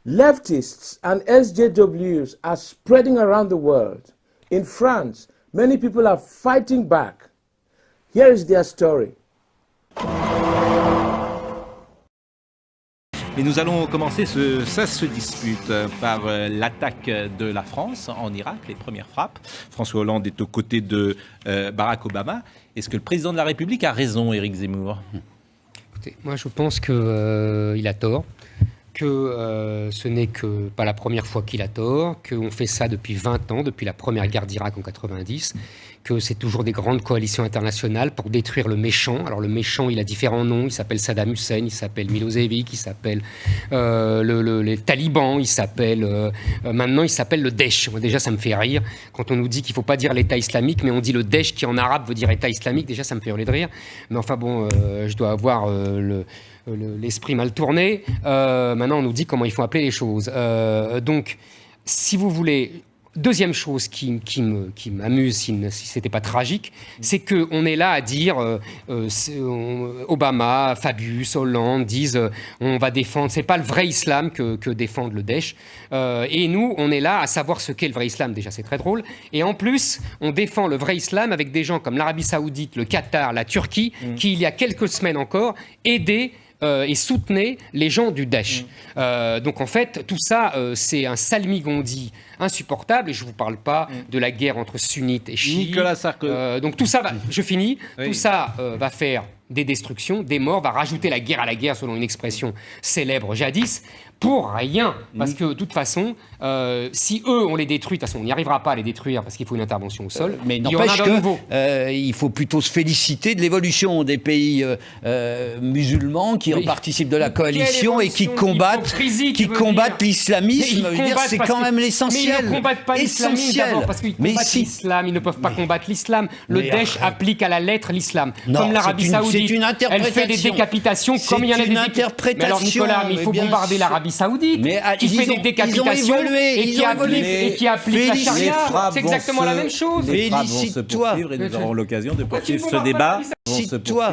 Leftists and SJWs are spreading around the world. In France, many people are fighting back. Here is their story. Et nous allons commencer ça se dispute par l'attaque de la France en Irak, les premières frappes. François Hollande est aux côtés de Barack Obama. Est-ce que le président de la République a raison, Éric Zemmour ? Écoutez, moi je pense qu'il a tort, que ce n'est que pas la première fois qu'il a tort, qu'on fait ça depuis 20 ans, depuis la première guerre d'Irak en 90, que c'est toujours des grandes coalitions internationales pour détruire le méchant. Alors le méchant, il a différents noms, il s'appelle Saddam Hussein, il s'appelle Milosevic, il s'appelle les talibans, maintenant il s'appelle le Daesh. Moi, déjà ça me fait rire quand on nous dit qu'il ne faut pas dire l'État islamique, mais on dit le Daesh qui en arabe veut dire État islamique, déjà ça me fait hurler de rire. Mais enfin bon, je dois avoir l'esprit mal tourné. Maintenant on nous dit comment il faut appeler les choses. Donc si vous voulez... Deuxième chose qui m'amuse, si ce n'était pas tragique, c'est qu'on est là à dire Obama, Fabius, Hollande disent on va défendre, c'est pas le vrai islam que défendent le Daesh. Et nous, on est là à savoir ce qu'est le vrai islam, déjà c'est très drôle. Et en plus, on défend le vrai islam avec des gens comme l'Arabie Saoudite, le Qatar, la Turquie, qui il y a quelques semaines encore aidaient et soutenaient les gens du Daesh. Donc en fait, tout ça, c'est un salmigondi insupportable, et je ne vous parle pas de la guerre entre sunnites et chiites. Nicolas Sarkozy. Donc tout ça, je finis, Oui. tout ça va faire des destructions, des morts, va rajouter la guerre à la guerre, selon une expression célèbre jadis, pour rien. Parce que de toute façon, si eux, on les détruit, de toute façon, on n'y arrivera pas à les détruire parce qu'il faut une intervention au sol. Mais il y en a n'empêche d'un nouveau. qu'il faut plutôt se féliciter de l'évolution des pays musulmans qui participent de la coalition et qui combattent l'islamisme. Je veux dire, c'est quand même l'essentiel. Mais ils ne combattent pas l'islamisme d'abord parce qu'ils combattent l'islam. Ils ne peuvent pas combattre l'islam. Le Daesh applique à la lettre l'islam. Non, comme l'Arabie Saoudite. C'est une interprétation. Elle fait des décapitations comme il y en a des interprétations. Mais alors Nicolas, il faut bombarder l'Arabie Saoudite qui fait des décapitations et qui applique la charia. C'est exactement la même chose. Les frappes vont se poursuivre et nous aurons l'occasion de poursuivre ce débat. Cite-toi.